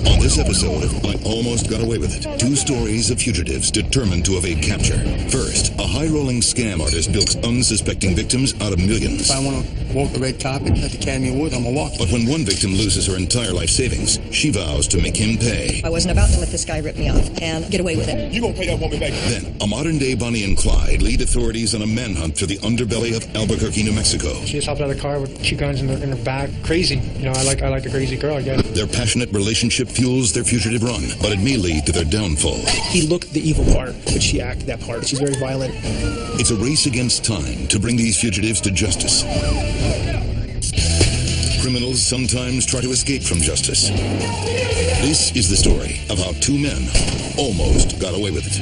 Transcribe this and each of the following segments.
On this episode of I Almost Got Away With It, two stories of fugitives determined to evade capture. First, a high-rolling scam artist bilks unsuspecting victims out of millions. If I want to walk the red carpet at the Academy Awards, I'm going to walk. But when one victim loses her entire life savings, she vows to make him pay. I wasn't about to let this guy rip me off and get away with it. You gonna pay that woman back? Then, a modern-day Bonnie and Clyde lead authorities on a manhunt through the underbelly of Albuquerque, New Mexico. She just hopped out of the car with two guns in her back. Crazy. You know, I like a crazy girl, I guess. Their passionate relationship fuels their fugitive run, but it may lead to their downfall. He looked the evil part, but she acted that part. She's very violent. It's a race against time to bring these fugitives to justice. Criminals sometimes try to escape from justice. This is the story of how two men almost got away with it.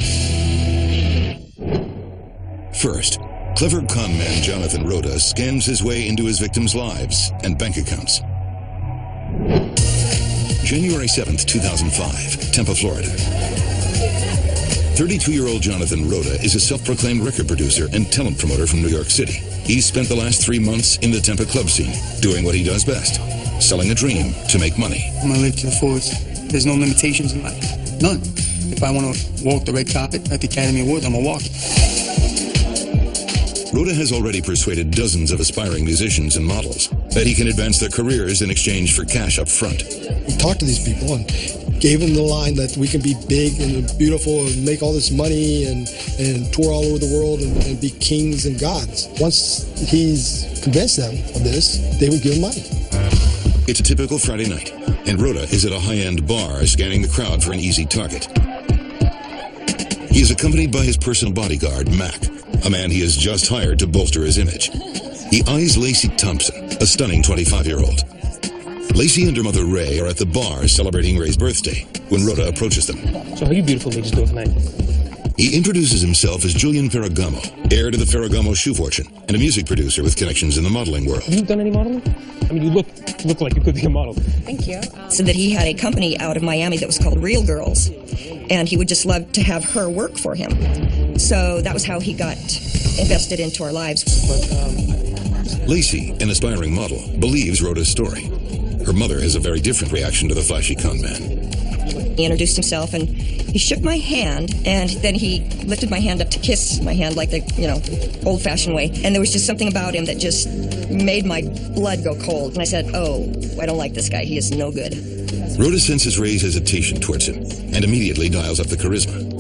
First, clever conman Jonathan Rhoda scams his way into his victims' lives and bank accounts. January 7th, 2005, Tampa, Florida. 32-year-old Jonathan Rhoda is a self-proclaimed record producer and talent promoter from New York City. He's spent the last 3 months in the Tampa club scene, doing what he does best, selling a dream to make money. I'm going to live to the fullest. There's no limitations in life. None. If I want to walk the red carpet at the Academy Awards, I'm going to walk it. Rhoda has already persuaded dozens of aspiring musicians and models that he can advance their careers in exchange for cash up front. We talked to these people and gave them the line that we can be big and beautiful and make all this money and tour all over the world and be kings and gods. Once he's convinced them of this, they would give him money. It's a typical Friday night, and Rhoda is at a high-end bar scanning the crowd for an easy target. He is accompanied by his personal bodyguard, Mac, a man he has just hired to bolster his image. He eyes Lacey Thompson, a stunning 25-year-old. Lacey and her mother Ray are at the bar celebrating Ray's birthday when Rhoda approaches them. So how you beautiful ladies doing tonight? He introduces himself as Julian Ferragamo, heir to the Ferragamo shoe fortune, and a music producer with connections in the modeling world. Have you done any modeling? I mean, you look like you could be a model. Thank you. So that he had a company out of Miami that was called Real Girls, and he would just love to have her work for him. So that was how he got invested into our lives. Lacey, an aspiring model, believes Rhoda's story. Her mother has a very different reaction to the flashy con man. He introduced himself, and he shook my hand, and then he lifted my hand up to kiss my hand like the, old-fashioned way. And there was just something about him that just made my blood go cold. And I said, oh, I don't like this guy. He is no good. Rhoda senses Ray's hesitation towards him and immediately dials up the charisma.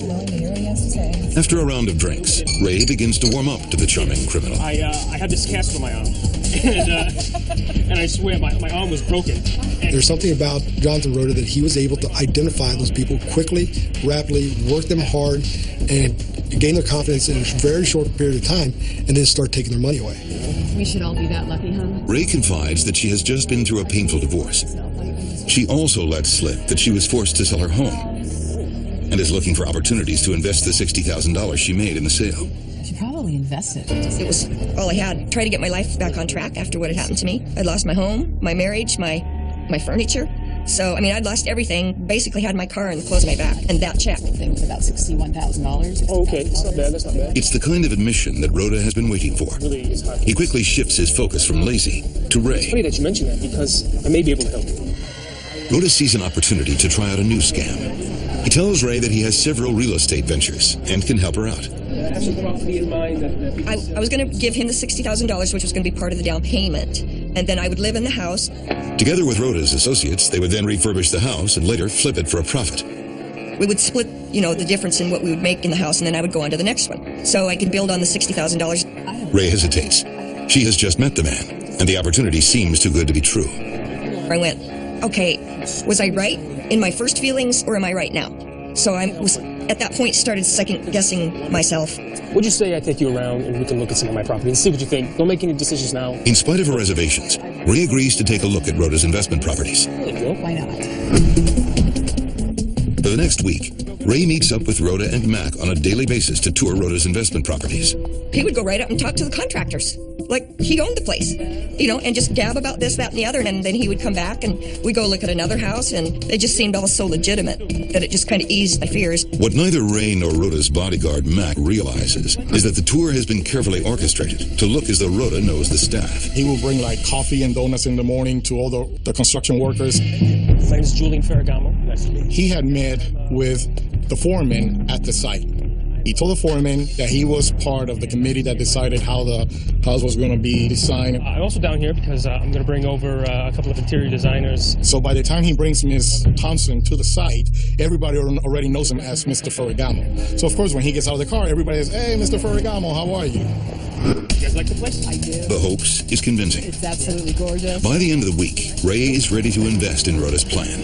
After a round of drinks, Ray begins to warm up to the charming criminal. I had this cast on my arm, and I swear my arm was broken. There's something about Jonathan Rhoda that he was able to identify those people quickly, rapidly, work them hard, and gain their confidence in a very short period of time, and then start taking their money away. We should all be that lucky, huh? Ray confides that she has just been through a painful divorce. She also lets slip that she was forced to sell her home and is looking for opportunities to invest the $60,000 she made in the sale. She probably invested. It was all I had. Try to get my life back on track after what had happened to me. I'd lost my home, my marriage, my furniture. So, I'd lost everything. Basically had my car and the clothes on my back, and that check. It was about $61,000. Oh, okay, that's not bad, that's not bad. It's the kind of admission that Rhoda has been waiting for. Really is hard. He quickly shifts his focus from Lacey to Ray. It's funny that you mention that, because I may be able to help you. Rhoda sees an opportunity to try out a new scam. He tells Ray that he has several real estate ventures and can help her out. Have some property in mind that I was going to give him the $60,000, which was going to be part of the down payment, and then I would live in the house. Together with Rhoda's associates, they would then refurbish the house and later flip it for a profit. We would split, the difference in what we would make in the house, and then I would go on to the next one. So I could build on the $60,000. Ray hesitates. She has just met the man, and the opportunity seems too good to be true. I went, okay, was I right in my first feelings, or am I right now? So I was, at that point, started second-guessing myself. Would you say I take you around and we can look at some of my property and see what you think? Don't make any decisions now. In spite of her reservations, Ray agrees to take a look at Rhoda's investment properties. Why not? For the next week, Ray meets up with Rhoda and Mac on a daily basis to tour Rhoda's investment properties. He would go right up and talk to the contractors. like he owned the place, and just gab about this, that, and the other. And then he would come back and we'd go look at another house, and it just seemed all so legitimate that it just kind of eased my fears. What neither Ray nor Rhoda's bodyguard, Mac, realizes is that the tour has been carefully orchestrated to look as though Rhoda knows the staff. He will bring like coffee and donuts in the morning to all the construction workers. My name is Julian Ferragamo. Nice to meet you. He had met with the foreman at the site. He told the foreman that he was part of the committee that decided how the house was going to be designed. I'm also down here because I'm going to bring over a couple of interior designers. So by the time he brings Miss Thompson to the site, everybody already knows him as Mr. Ferragamo. So of course, when he gets out of the car, everybody says, "Hey, Mr. Ferragamo, how are you?" You guys like the place? I do. The hoax is convincing. It's absolutely gorgeous. By the end of the week, Ray is ready to invest in Rhoda's plan.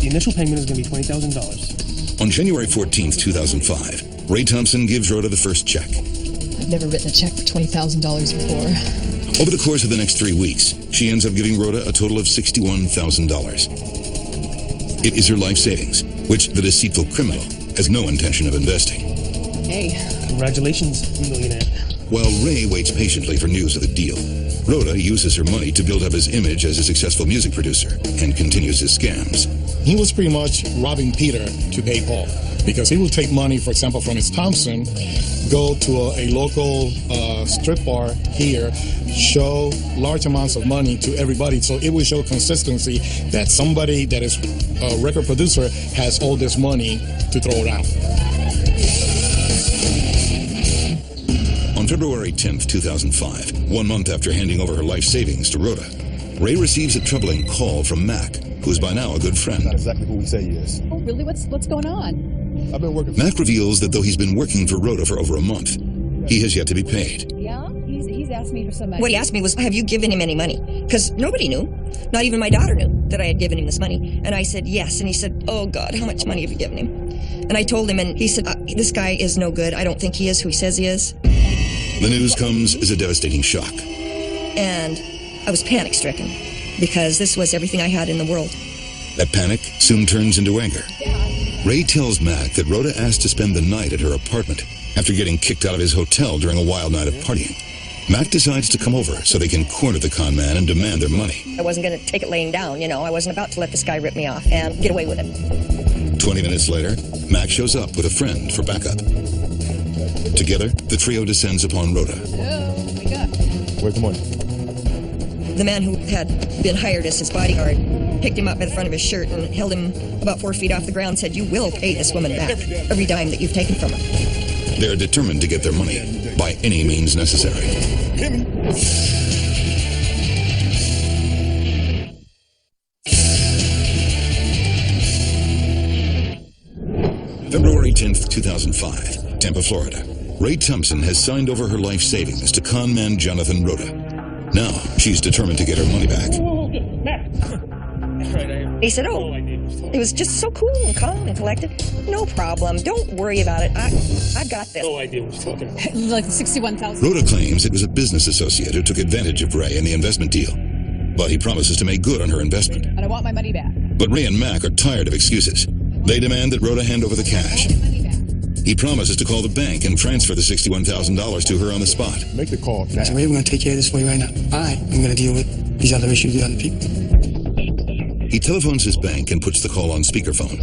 The initial payment is going to be $20,000. On January 14th, 2005, Ray Thompson gives Rhoda the first check. I've never written a check for $20,000 before. Over the course of the next 3 weeks, she ends up giving Rhoda a total of $61,000. It is her life savings, which the deceitful criminal has no intention of investing. Hey. Congratulations, millionaire. While Ray waits patiently for news of the deal, Rhoda uses her money to build up his image as a successful music producer and continues his scams. He was pretty much robbing Peter to pay Paul, because he will take money, for example, from Miss Thompson, go to a local strip bar here, show large amounts of money to everybody, so it will show consistency that somebody that is a record producer has all this money to throw around. On February 10th, 2005, 1 month after handing over her life savings to Rhoda, Ray receives a troubling call from Mac, who is by now a good friend. Not exactly who we say he is. Oh, really? What's going on? I've been working. Mac reveals that though he's been working for Rhoda for over a month, he has yet to be paid. Yeah? He's asked me for some money. What he asked me was, have you given him any money? Because nobody knew. Not even my daughter knew that I had given him this money. And I said, yes. And he said, oh, God, how much money have you given him? And I told him, and he said, this guy is no good. I don't think he is who he says he is. The news comes as a devastating shock. And I was panic-stricken because this was everything I had in the world. That panic soon turns into anger. Ray tells Mac that Rhoda asked to spend the night at her apartment after getting kicked out of his hotel during a wild night of partying. Mac decides to come over so they can corner the con man and demand their money. I wasn't going to take it laying down, I wasn't about to let this guy rip me off and get away with it. 20 minutes later, Mac shows up with a friend for backup. Together, the trio descends upon Rhoda. Oh, my God. Where's the money? The man who had been hired as his bodyguard picked him up by the front of his shirt and held him about 4 feet off the ground and said, you will pay this woman back every dime that you've taken from her. They're determined to get their money by any means necessary. February 10th, 2005, Tampa, Florida. Ray Thompson has signed over her life savings to con man Jonathan Rhoda. Now, she's determined to get her money back. He said, oh, it was just so cool and calm and collected. No problem. Don't worry about it. I've got this. No idea what you're talking about. Like 61,000. Rhoda claims it was a business associate who took advantage of Ray in the investment deal. But he promises to make good on her investment. And I want my money back. But Ray and Mac are tired of excuses. They demand that Rhoda hand over the cash. He promises to call the bank and transfer the $61,000 to her on the spot. Make the call now. So Ray, we're going to take care of this for you right now. I'm going to deal with these other issues with other people. He telephones his bank and puts the call on speakerphone.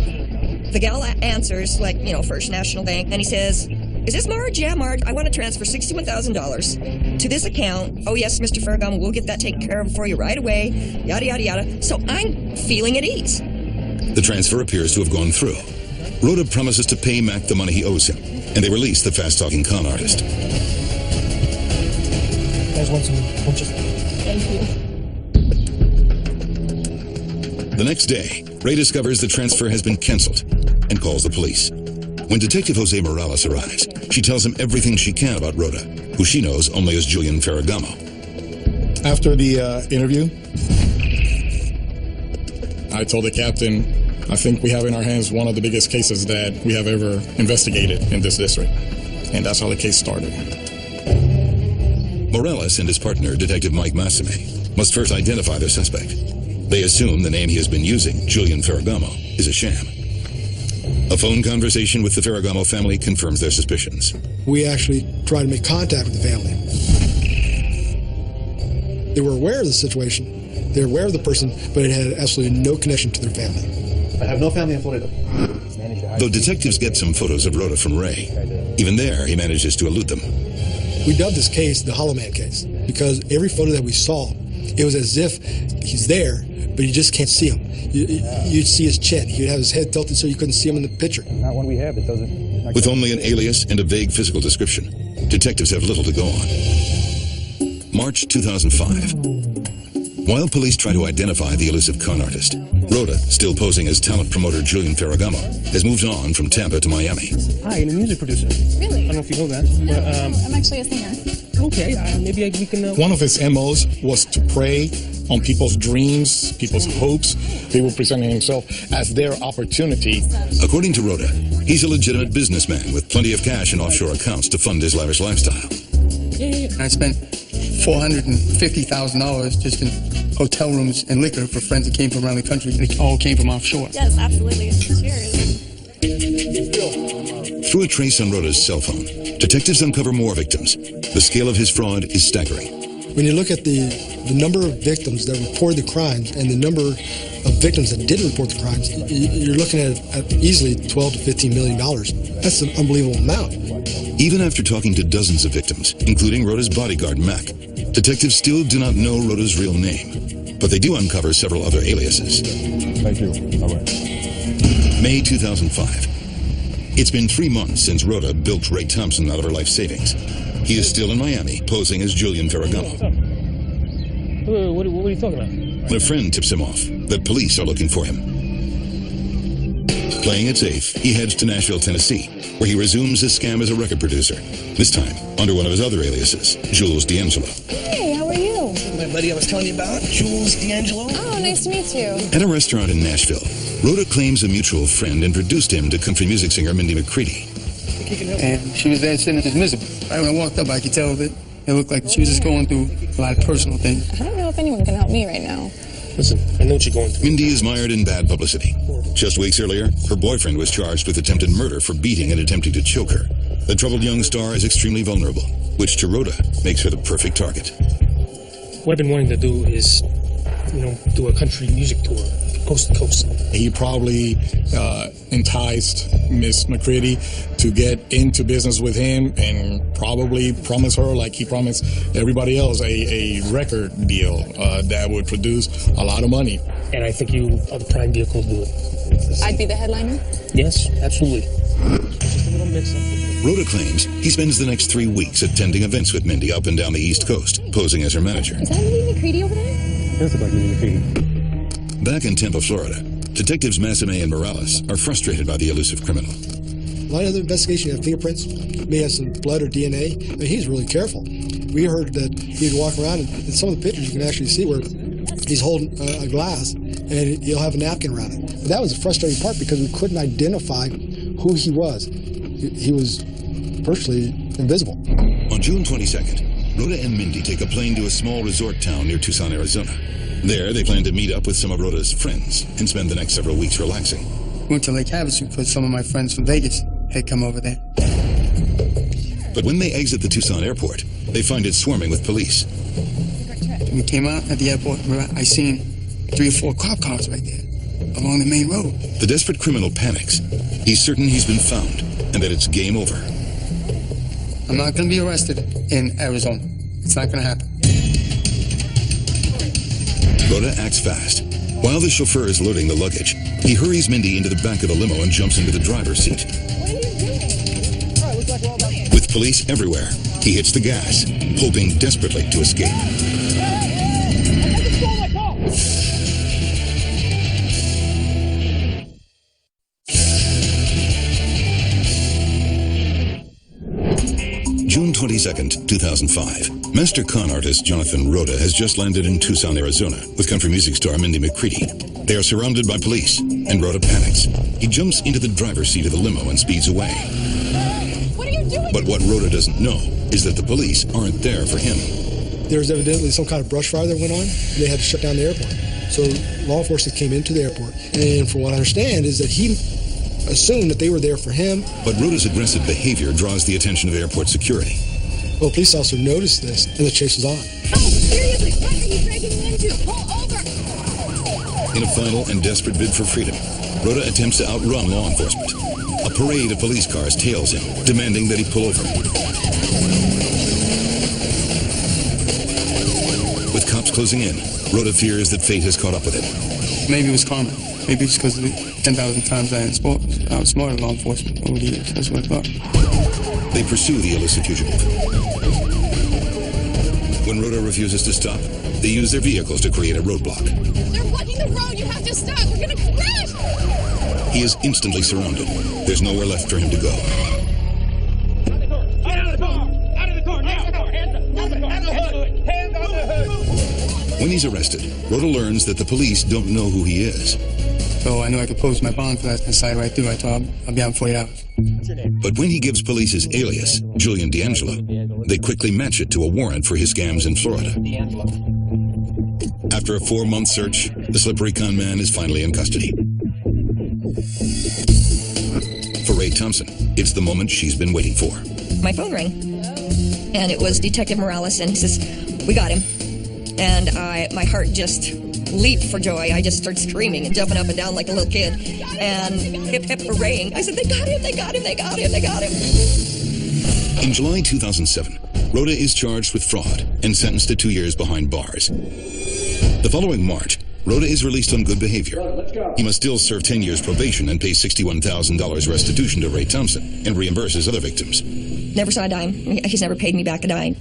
The gal answers, like, First National Bank, and he says, is this Marge? Yeah, Marge. I want to transfer $61,000 to this account. Oh, yes, Mr. Ferragamo, we'll get that taken care of for you right away. Yada, yada, yada. So I'm feeling at ease. The transfer appears to have gone through. Rhoda promises to pay Mac the money he owes him, and they release the fast-talking con artist. You guys want some punches? Thank you. The next day, Ray discovers the transfer has been canceled and calls the police. When Detective Jose Morales arrives, she tells him everything she can about Rhoda, who she knows only as Julian Ferragamo. After the interview, I told the captain, I think we have in our hands one of the biggest cases that we have ever investigated in this district. And that's how the case started. Morales and his partner, Detective Mike Massime, must first identify their suspect. They assume the name he has been using, Julian Ferragamo, is a sham. A phone conversation with the Ferragamo family confirms their suspicions. We actually tried to make contact with the family. They were aware of the situation. They were aware of the person, but it had absolutely no connection to their family. I have no family in Florida. Though detectives get some photos of Rhoda from Ray, even there he manages to elude them. We dubbed this case the Hollow Man case because every photo that we saw, it was as if he's there, but you just can't see him. You'd see his chin. He'd have his head tilted so you couldn't see him in the picture. Not one we have. It doesn't. With only an alias and a vague physical description, detectives have little to go on. March 2005. While police try to identify the elusive con artist, Rhoda, still posing as talent promoter Julian Ferragamo, has moved on from Tampa to Miami. Hi, I'm a music producer. Really? I don't know if you know that. No, But, I'm actually a singer. okay, maybe we can... One of his MOs was to prey on people's dreams, people's hopes. He was presenting himself as their opportunity. According to Rhoda, he's a legitimate businessman with plenty of cash in offshore accounts to fund his lavish lifestyle. I spent $450,000 just in hotel rooms and liquor for friends that came from around the country. They all came from offshore. Yes, absolutely. Cheers. Through a trace on Rhoda's cell phone, detectives uncover more victims. The scale of his fraud is staggering. When you look at the number of victims that reported the crimes and the number of victims that didn't report the crimes, you're looking at easily $12 to $15 million. That's an unbelievable amount. Even after talking to dozens of victims, including Rhoda's bodyguard, Mac, detectives still do not know Rhoda's real name, but they do uncover several other aliases. Thank you. All right. May 2005. It's been 3 months since Rhoda bilked Ray Thompson out of her life savings. He is still in Miami, posing as Julian Ferragamo. What are you talking about? When a friend tips him off that police are looking for him. Playing it safe, he heads to Nashville, Tennessee, where he resumes his scam as a record producer, this time under one of his other aliases, Jules D'Angelo. Hey, how are you? My buddy I was telling you about, Jules D'Angelo. Oh, nice to meet you. At a restaurant in Nashville, Rhoda claims a mutual friend introduced him to country music singer Mindy McCready. And she was there sitting as miserable. Right when I walked up, I could tell that it looked like she was just going through a lot of personal things. I don't know if anyone can help me right now. Listen, I know what you're going through. Mindy is mired in bad publicity. Just weeks earlier, her boyfriend was charged with attempted murder for beating and attempting to choke her. The troubled young star is extremely vulnerable, which to Rhoda makes her the perfect target. What I've been wanting to do is, do a country music tour, coast to coast. He probably enticed Miss McCready to get into business with him and probably promised her, like he promised everybody else, a record deal that would produce a lot of money. And I think you are the prime vehicle to do it. I'd be the headliner? Yes, absolutely. Just a little mix-up. Rhoda claims he spends the next 3 weeks attending events with Mindy up and down the East Coast, posing as her manager. Is that Mindy McCready over there? It does look like Mindy McCready. Back in Tampa, Florida, detectives Massime and Morales are frustrated by the elusive criminal. A lot of the investigation, you have fingerprints, may have some blood or DNA. I mean, he's really careful. We heard that he'd walk around, and in some of the pictures you can actually see where he's holding a glass, and he'll have a napkin around it. But that was the frustrating part because we couldn't identify who he was. He was virtually invisible. On June 22nd, Rhoda and Mindy take a plane to a small resort town near Tucson, Arizona. There, they plan to meet up with some of Rhoda's friends and spend the next several weeks relaxing. Went to Lake Havasu because some of my friends from Vegas had come over there. But when they exit the Tucson airport, they find it swarming with police. When we came out at the airport, I seen 3 or 4 cop cars right there along the main road. The desperate criminal panics. He's certain he's been found and that it's game over. I'm not going to be arrested in Arizona. It's not going to happen. Rhoda acts fast. While the chauffeur is loading the luggage, he hurries Mindy into the back of the limo and jumps into the driver's seat. With police everywhere, he hits the gas, hoping desperately to escape. June 22nd, 2005. Master con artist Jonathan Rhoda has just landed in Tucson, Arizona with country music star Mindy McCready. They are surrounded by police, and Rhoda panics. He jumps into the driver's seat of the limo and speeds away. What are you doing? But what Rhoda doesn't know is that the police aren't there for him. There was evidently some kind of brush fire that went on, and they had to shut down the airport. So law enforcement came into the airport, and from what I understand is that he assumed that they were there for him. But Rhoda's aggressive behavior draws the attention of airport security. Well, a police officer noticed this, and the chase was on. Oh, seriously, what are you dragging me into? Pull over! In a final and desperate bid for freedom, Rhoda attempts to outrun law enforcement. A parade of police cars tails him, demanding that he pull over. With cops closing in, Rhoda fears that fate has caught up with him. Maybe it was karma. Maybe it's because of the 10,000 times I outsmarted law enforcement over the years. That's what I thought. They pursue the illicit fugitive. When Rhoda refuses to stop, they use their vehicles to create a roadblock. They're blocking the road. You have to stop. We're going to crash. He is instantly surrounded. There's nowhere left for him to go. When he's arrested, Rhoda learns that the police don't know who he is. So I knew I could post my bond for that and slide right through. I thought I'll be out in 48 hours. But when he gives police his alias, Julian D'Angelo, they quickly match it to a warrant for his scams in Florida. After a 4-month search, the slippery con man is finally in custody. For Ray Thompson, it's the moment she's been waiting for. My phone rang, and it was Detective Morales, and he says, "We got him." And my heart just leaped for joy. I just started screaming and jumping up and down like a little kid, and hip hip hooray. I said, "They got him, they got him, they got him, they got him." In July 2007, Rhoda is charged with fraud and sentenced to 2 years behind bars. The following March, Rhoda is released on good behavior. He must still serve 10 years probation and pay $61,000 restitution to Ray Thompson and reimburse his other victims. Never saw a dime. He's never paid me back a dime.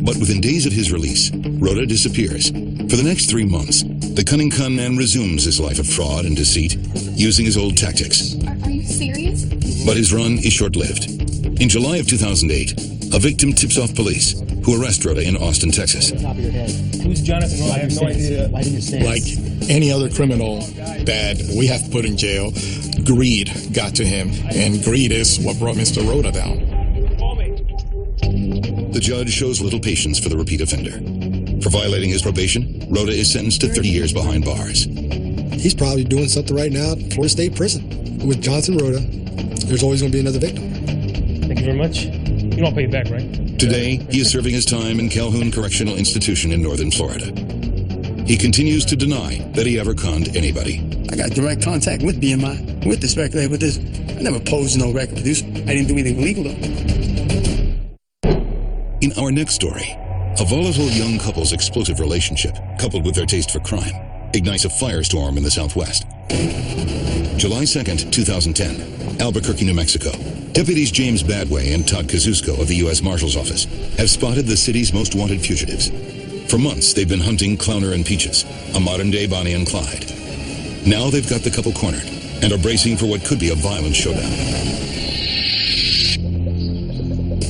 But within days of his release, Rhoda disappears. For the next 3 months, the cunning con man resumes his life of fraud and deceit, using his old tactics. Are you serious? But his run is short-lived. In July of 2008, a victim tips off police, who arrest Rhoda in Austin, Texas. Who's Jonathan? I have no idea. Like any other criminal that we have put in jail, greed got to him, and greed is what brought Mr. Rhoda down. The judge shows little patience for the repeat offender. For violating his probation, Rhoda is sentenced to 30 years behind bars. He's probably doing something right now at Florida State Prison. With Johnson Rhoda, there's always going to be another victim. Thank you very much. You don't pay it back, right? Today, he is serving his time in Calhoun Correctional Institution in northern Florida. He continues to deny that he ever conned anybody. I got direct contact with BMI, with the speculator, with this. I never posed no record producer. I didn't do anything illegal, though. In our next story, a volatile young couple's explosive relationship, coupled with their taste for crime, ignites a firestorm in the Southwest. July 2nd, 2010, Albuquerque, New Mexico. Deputies James Badway and Todd Kazusko of the U.S. Marshal's Office have spotted the city's most wanted fugitives. For months, they've been hunting Clowner and Peaches, a modern-day Bonnie and Clyde. Now they've got the couple cornered and are bracing for what could be a violent showdown.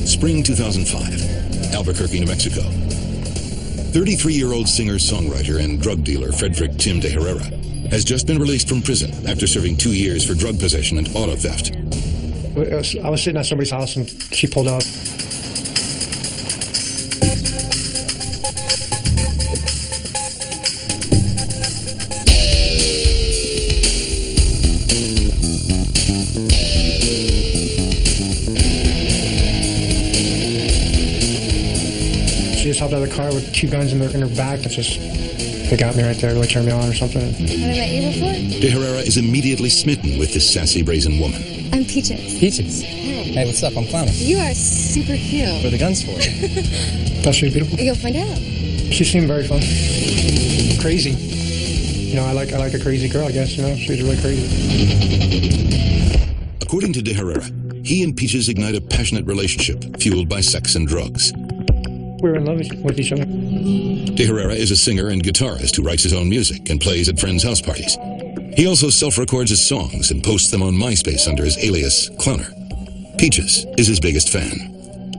Spring 2005, Albuquerque, New Mexico. 33-year-old singer-songwriter and drug dealer Frederick Tim de Herrera has just been released from prison after serving 2 years for drug possession and auto theft. I was sitting at somebody's house and she pulled up. She just hopped out of the car with 2 guns in her back. They got me right there, really turned me on or something. Have I met you before? De Herrera is immediately smitten with this sassy, brazen woman. I'm Peaches. Peaches. Hey, what's up? I'm Clowner. You are super cute. What are the guns for? Thought she was beautiful. You'll find out. She seemed very fun. Crazy. You know, I like a crazy girl, I guess, you know. She's really crazy. According to De Herrera, he and Peaches ignite a passionate relationship fueled by sex and drugs. We were in love with each other. De Herrera is a singer and guitarist who writes his own music and plays at friends' house parties. He also self-records his songs and posts them on MySpace under his alias, Clowner. Peaches is his biggest fan.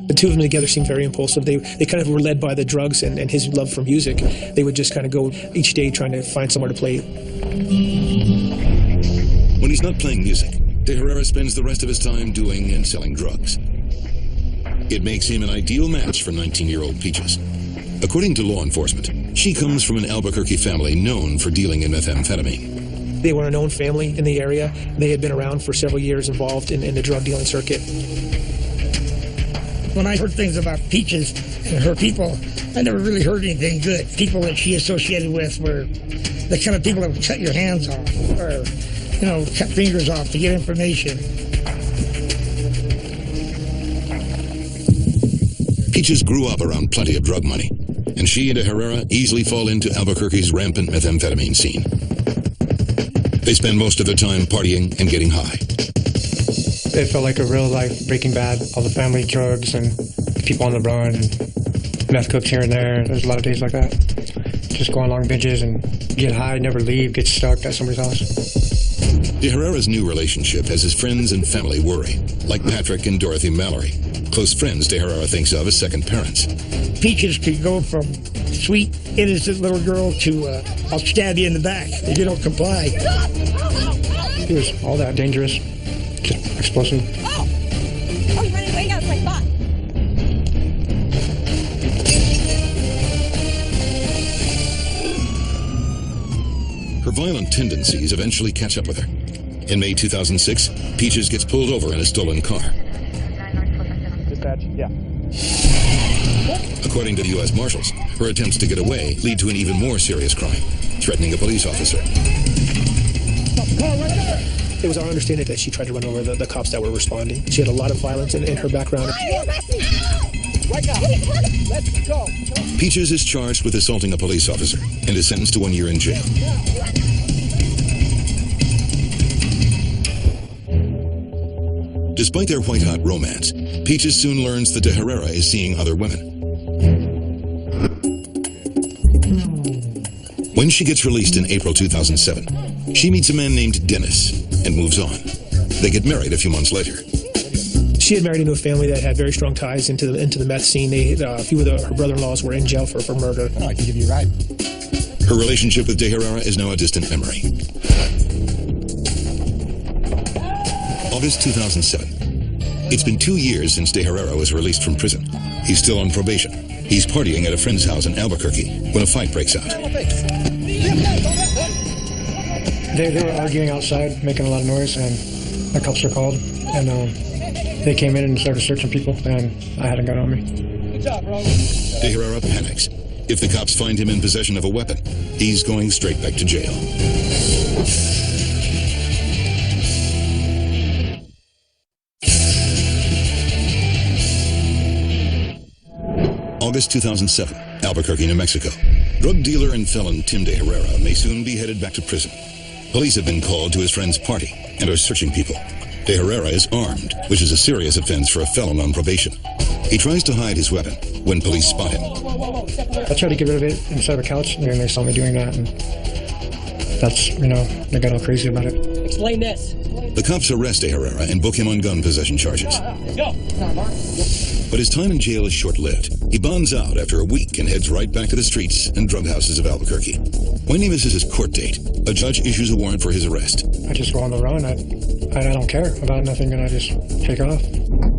The two of them together seemed very impulsive. They kind of were led by the drugs and his love for music. They would just kind of go each day trying to find somewhere to play. When he's not playing music, De Herrera spends the rest of his time doing and selling drugs. It makes him an ideal match for 19-year-old Peaches. According to law enforcement, she comes from an Albuquerque family known for dealing in methamphetamine. They were a known family in the area. They had been around for several years, involved in the drug dealing circuit. When I heard things about Peaches and her people, I never really heard anything good. People that she associated with were the kind of people that would cut your hands off or, cut fingers off to get information. Peaches grew up around plenty of drug money, and she and Herrera easily fall into Albuquerque's rampant methamphetamine scene. They spend most of their time partying and getting high. It felt like a real life Breaking Bad. All the family drugs and people on the run and meth cooks here and there. There's a lot of days like that. Just go on long binges and get high, never leave, get stuck at somebody's house. De Herrera's new relationship has his friends and family worry, like Patrick and Dorothy Mallory, close friends De Herrera thinks of as second parents. Peaches could go from sweet, innocent little girl to I'll stab you in the back if you don't comply. He was all that dangerous. Just explosive. Oh, you're running away now. It's like fun. Her violent tendencies eventually catch up with her. In May 2006, Peaches gets pulled over in a stolen car. Dispatch, yeah. According to the U.S. Marshals, her attempts to get away lead to an even more serious crime, threatening a police officer. It was our understanding that she tried to run over the cops that were responding. She had a lot of violence in her background. Let's go. Peaches is charged with assaulting a police officer and is sentenced to 1 year in jail. Despite their white-hot romance, Peaches soon learns that De Herrera is seeing other women. When she gets released in April 2007, she meets a man named Dennis and moves on. They get married a few months later. She had married into a family that had very strong ties into the meth scene. A few of her brother-in-laws were in jail for murder. Oh, I can give you a ride. Her relationship with De Herrera is now a distant memory. August 2007. It's been 2 years since De Herrera was released from prison. He's still on probation. He's partying at a friend's house in Albuquerque when a fight breaks out. They were arguing outside, making a lot of noise, and the cops were called. And they came in and started searching people, and I had a gun on me. Good job, bro. De Herrera panics. If the cops find him in possession of a weapon, he's going straight back to jail. August 2007, Albuquerque, New Mexico. Drug dealer and felon Tim De Herrera may soon be headed back to prison. Police have been called to his friend's party and are searching people. De Herrera is armed, which is a serious offense for a felon on probation. He tries to hide his weapon when police spot him. I tried to get rid of it inside the couch, and they saw me doing that, and that's, they got all crazy about it. Explain this. The cops arrest De Herrera and book him on gun possession charges. Go. But his time in jail is short-lived. He bonds out after a week and heads right back to the streets and drug houses of Albuquerque. When he misses his court date, a judge issues a warrant for his arrest. I just go on the run. I don't care about nothing, and I just take off.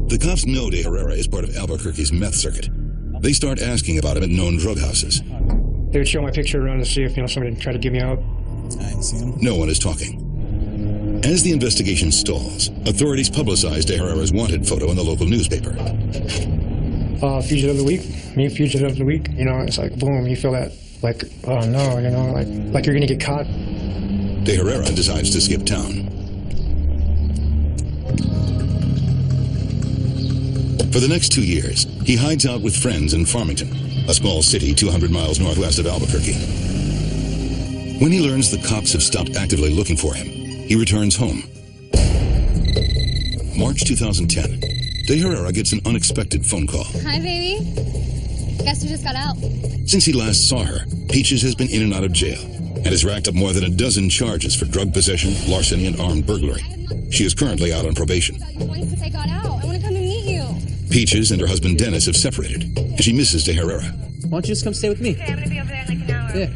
The cops know De Herrera is part of Albuquerque's meth circuit. They start asking about him at known drug houses. They would show my picture around to see if, somebody tried to get me out. No one is talking. As the investigation stalls, authorities publicize De Herrera's wanted photo in the local newspaper. Fugitive of the week. Me, fugitive of the week. It's like, boom, you feel that, like, oh no, like you're going to get caught. De Herrera decides to skip town. For the next 2 years, he hides out with friends in Farmington, a small city 200 miles northwest of Albuquerque. When he learns the cops have stopped actively looking for him, he returns home. March 2010. De Herrera gets an unexpected phone call. Hi, baby. Guess who just got out? Since he last saw her, Peaches has been in and out of jail and has racked up more than a dozen charges for drug possession, larceny, and armed burglary. She is currently out on probation. Since I got out, I want to come and meet you. Peaches and her husband Dennis have separated, and she misses De Herrera. Why don't you just come stay with me? Okay, I'm going to be over there in like an hour. Yeah.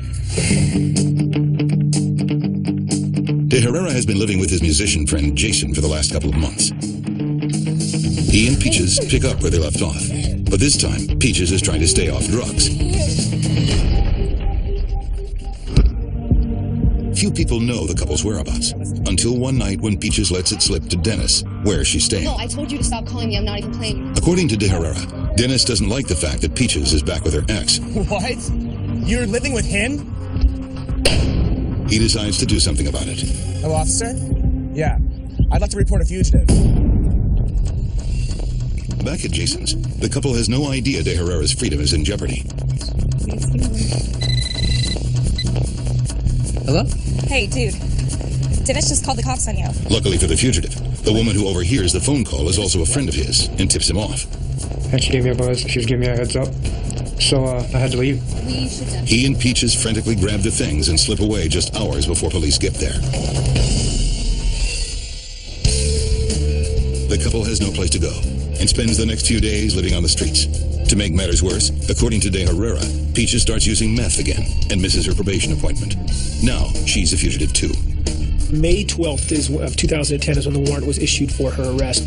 De Herrera has been living with his musician friend Jason for the last couple of months. He and Peaches pick up where they left off, but this time Peaches is trying to stay off drugs. A few Few people know the couple's whereabouts, until one night when Peaches lets it slip to Dennis, where she's staying. No, I told you to stop calling me. I'm not even playing. According to De Herrera, Dennis doesn't like the fact that Peaches is back with her ex. What? You're living with him? He decides to do something about it. Hello, officer? Yeah. I'd like to report a fugitive. Back at Jason's, the couple has no idea De Herrera's freedom is in jeopardy. Hello? Hey, dude. Dennis just called the cops on you. Luckily for the fugitive, the woman who overhears the phone call is also a friend of his and tips him off. And she gave me a buzz. She was giving me a heads up. So I had to leave. He and Peaches frantically grab the things and slip away just hours before police get there. The couple has no place to go and spends the next few days living on the streets. To make matters worse, according to De Herrera, Peaches starts using meth again and misses her probation appointment. Now, she's a fugitive too. May 12th of 2010 is when the warrant was issued for her arrest.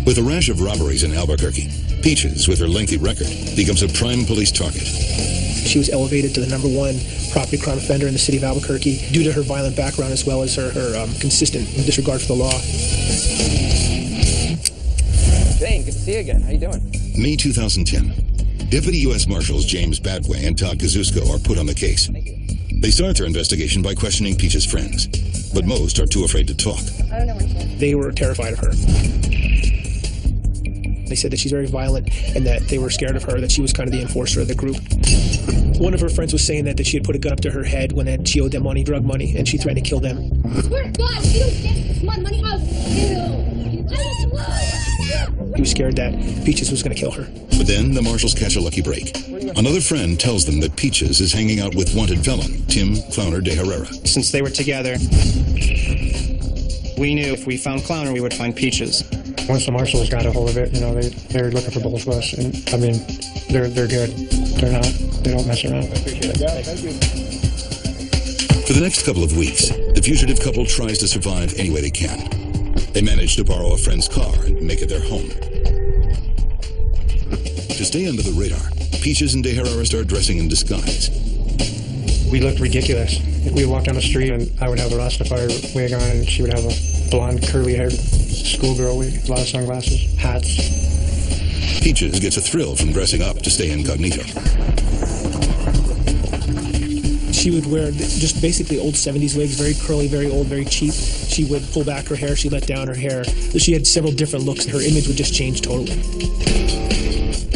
With a rash of robberies in Albuquerque, Peaches, with her lengthy record, becomes a prime police target. She was elevated to the #1 property crime offender in the city of Albuquerque due to her violent background as well as her consistent disregard for the law. Dane, good to see you again. How you doing? May 2010. Deputy U.S. Marshals James Badway and Todd Kazusko are put on the case. They start their investigation by questioning Peaches' friends, but most are too afraid to talk. I don't know what she is. They were terrified of her. They said that she's very violent and that they were scared of her, that she was kind of the enforcer of the group. One of her friends was saying that she had put a gun up to her head when she owed them money, drug money, and she threatened to kill them. I swear to God, if you don't get my money, I'll kill. He was scared that Peaches was going to kill her. But then the marshals catch a lucky break. Another friend tells them that Peaches is hanging out with wanted felon Tim Clowner De Herrera. Since they were together, we knew if we found Clowner, we would find Peaches. Once the marshals got a hold of it, they're looking for both of us, and I mean, they're good. They don't mess around. Yeah, thank you. For the next couple of weeks, the fugitive couple tries to survive any way they can. They manage to borrow a friend's car and make it their home. To stay under the radar, Peaches and De Herrera start dressing in disguise. We looked ridiculous. We would walk down the street, and I would have a Rastafari wig on, and she would have a blonde, curly-haired schoolgirl wig, a lot of sunglasses, hats. Peaches gets a thrill from dressing up to stay incognito. She would wear just basically old 70s wigs, very curly, very old, very cheap. She would pull back her hair, she let down her hair. She had several different looks, and her image would just change totally.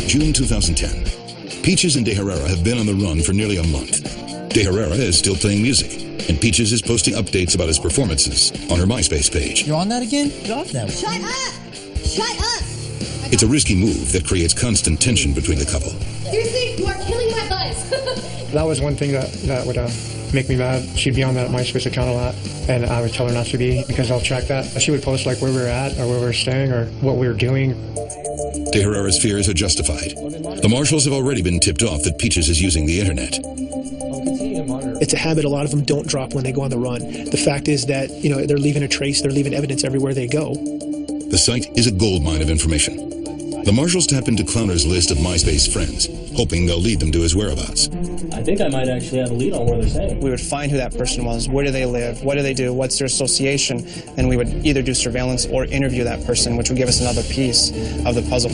June 2010. Peaches and De Herrera have been on the run for nearly a month. De Herrera is still playing music, and Peaches is posting updates about his performances on her MySpace page. You on that again? Get off that. Shut up! Shut up! It's a risky move that creates constant tension between the couple. Seriously, you are killing my buzz. That was one thing that would make me mad. She'd be on that MySpace account a lot, and I would tell her not to be because I'll track that. She would post like where we were at or where we were staying or what we were doing. De Herrera's fears are justified. The marshals have already been tipped off that Peaches is using the internet. It's a habit a lot of them don't drop when they go on the run. The fact is that, they're leaving a trace, they're leaving evidence everywhere they go. The site is a goldmine of information. The marshals tap into Clowner's list of MySpace friends, hoping they'll lead them to his whereabouts. I think I might actually have a lead on where they're staying. We would find who that person was, where do they live, what do they do, what's their association, and we would either do surveillance or interview that person, which would give us another piece of the puzzle.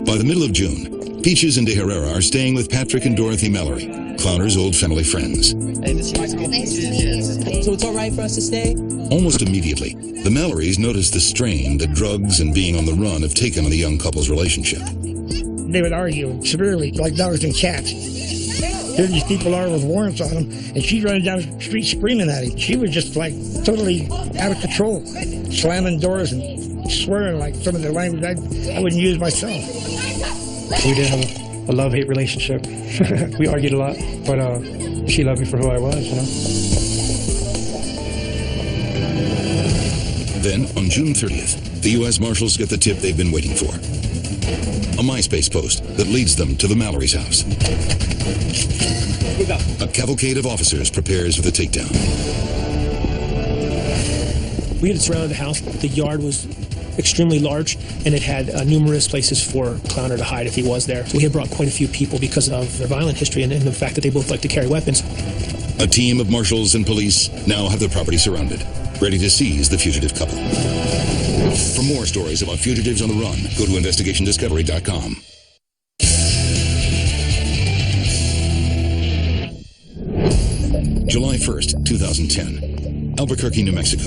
By the middle of June, Peaches and De Herrera are staying with Patrick and Dorothy Mallory, Clowner's old family friends. Nice to meet you. So it's all right for us to stay? Almost immediately, the Mallorys notice the strain that drugs and being on the run have taken on the young couple's relationship. They would argue severely, like dogs and cats. Here these people are with warrants on them, and she's running down the street screaming at him. She was just like totally out of control, slamming doors and swearing like some of the language I wouldn't use myself. We did have a love-hate relationship. We argued a lot, but she loved me for who I was, Then, on June 30th, the U.S. Marshals get the tip they've been waiting for. A MySpace post that leads them to the Mallory's house. A cavalcade of officers prepares for the takedown. We had surrounded the house. The yard was extremely large, and it had numerous places for Clowner to hide if he was there. So we had brought quite a few people because of their violent history and the fact that they both like to carry weapons. A team of marshals and police now have the property surrounded, ready to seize the fugitive couple. For more stories about fugitives on the run, go to investigationdiscovery.com. July 1st, 2010. Albuquerque, New Mexico.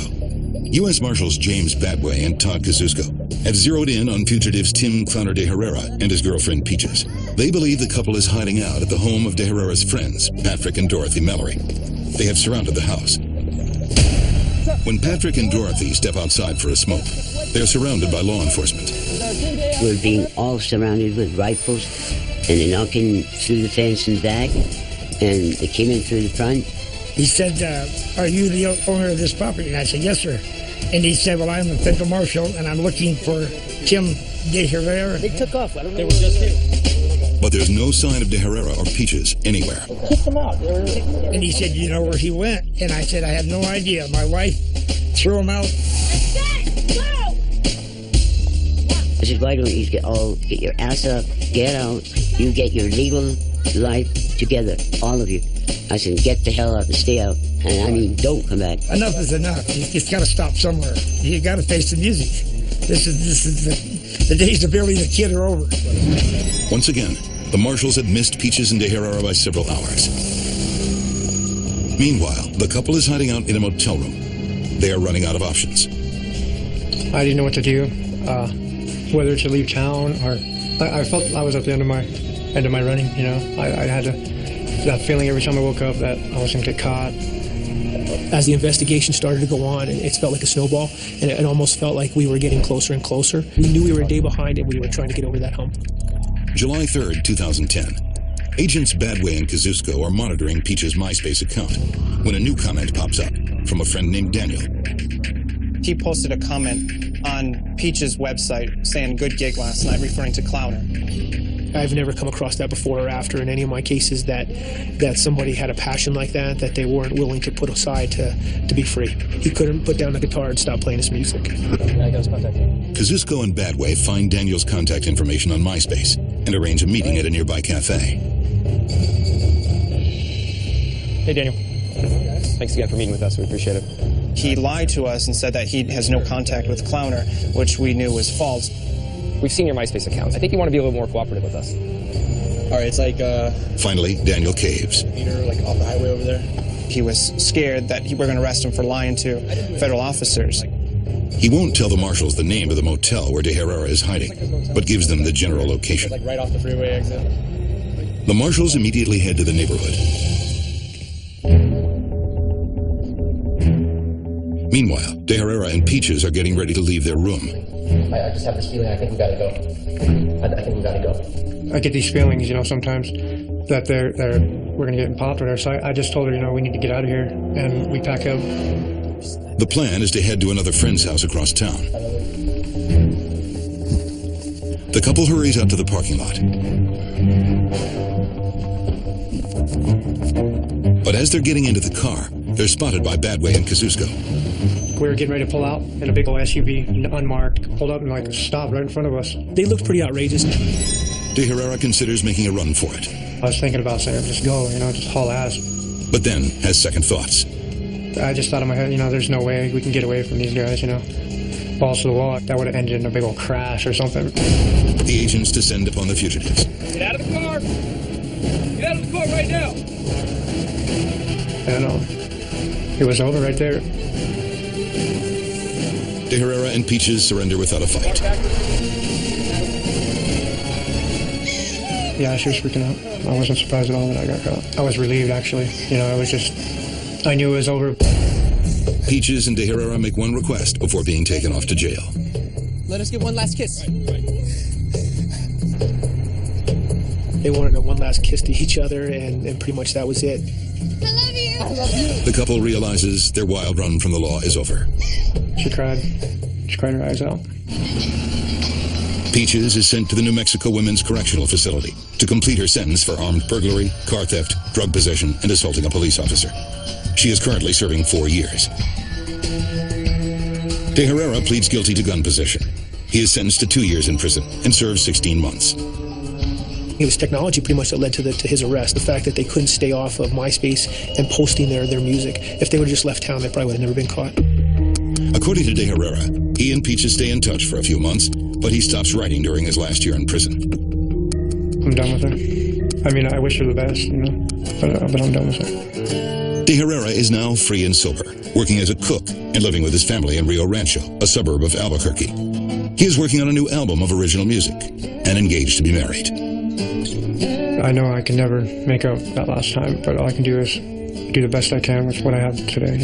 U.S. Marshals James Badway and Todd Kosciuszko have zeroed in on fugitives Tim Clowner de Herrera and his girlfriend Peaches. They believe the couple is hiding out at the home of de Herrera's friends, Patrick and Dorothy Mallory. They have surrounded the house. When Patrick and Dorothy step outside for a smoke, they are surrounded by law enforcement. We're being all surrounded with rifles, and they're knocking through the fence in the back, and they came in through the front. He said, are you the owner of this property? And I said, yes, sir. And he said, well, I'm the federal marshal, and I'm looking for Tim de Herrera. They took off. I don't know. They were just here. But there's no sign of de Herrera or Peaches anywhere. Kicked them out. And he said, you know where he went? And I said, I have no idea. My wife threw him out. I said, why don't you get your ass up, get out, you get your legal life together, all of you. I said, get the hell out and stay out. And I mean, don't come back. Enough is enough. It's got to stop somewhere. You got to face the music. This is the days of Billy the Kid are over. Once again, the marshals had missed Peaches and de Herrera by several hours. Meanwhile, the couple is hiding out in a motel room. They are running out of options. I didn't know what to do, whether to leave town or I felt I was at the end of my running. You know, I had that feeling every time I woke up that I was going to get caught. As the investigation started to go on, it felt like a snowball, and it almost felt like we were getting closer and closer. We knew we were a day behind, and we were trying to get over that hump. July 3rd, 2010. Agents Badway and Kosciuszko are monitoring Peaches' MySpace account when a new comment pops up from a friend named Daniel. He posted a comment on Peaches' website saying, good gig last night, referring to Clowner. I've never come across that before or after in any of my cases that somebody had a passion like that they weren't willing to put aside to be free. He couldn't put down the guitar and stop playing his music. Kosciuszko and Badway find Daniel's contact information on MySpace and arrange a meeting at a nearby cafe. Hey, Daniel. Thanks again for meeting with us. We appreciate it. He lied to us and said that he has no contact with Clowner, which we knew was false. We've seen your MySpace account. I think you want to be a little more cooperative with us. All right, it's like... Finally, Daniel caves. Peter, like off the highway over there. He was scared that we were going to arrest him for lying to federal officers. He won't tell the marshals the name of the motel where de Herrera is hiding, but gives them the general location. Like right off the freeway exit. The marshals immediately head to the neighborhood. Meanwhile, de Herrera and Peaches are getting ready to leave their room. I just have this feeling. I think we gotta go. I think we gotta go. I get these feelings, you know, sometimes that we're gonna get popped or whatever. So I just told her, you know, we need to get out of here, and we pack up. The plan is to head to another friend's house across town. The couple hurries out to the parking lot. But as they're getting into the car, they're spotted by Badway and Kosciuszko. We were getting ready to pull out in a big old SUV, unmarked, pulled up and like stopped right in front of us. They looked pretty outrageous. De Herrera considers making a run for it. I was thinking about saying, just go, you know, just haul ass. But then has second thoughts. I just thought in my head, you know, there's no way we can get away from these guys, you know. Balls to the wall, that would have ended in a big old crash or something. The agents descend upon the fugitives. Get out of the car! Get out of the car right now! I don't know. It was over right there. De Herrera and Peaches surrender without a fight. Yeah, she was freaking out. I wasn't surprised at all that I got caught. I was relieved, actually. You know, I knew it was over. Peaches and de Herrera make one request before being taken off to jail. Let us give one last kiss. They wanted a one last kiss to each other, and pretty much that was it. I love you. I love you. The couple realizes their wild run from the law is over. She cried. She cried her eyes out. Peaches is sent to the New Mexico Women's Correctional Facility to complete her sentence for armed burglary, car theft, drug possession, and assaulting a police officer. She is currently serving 4 years. De Herrera pleads guilty to gun possession. He is sentenced to 2 years in prison and serves 16 months. It was technology pretty much that led to his arrest. The fact that they couldn't stay off of MySpace and posting their music. If they would have just left town, they probably would have never been caught. According to De Herrera, he and Peaches stay in touch for a few months, but he stops writing during his last year in prison. I'm done with her. I mean, I wish her the best, you know, but I'm done with her. De Herrera is now free and sober, working as a cook and living with his family in Rio Rancho, a suburb of Albuquerque. He is working on a new album of original music and engaged to be married. I know I can never make up that last time, but all I can do is do the best I can with what I have today.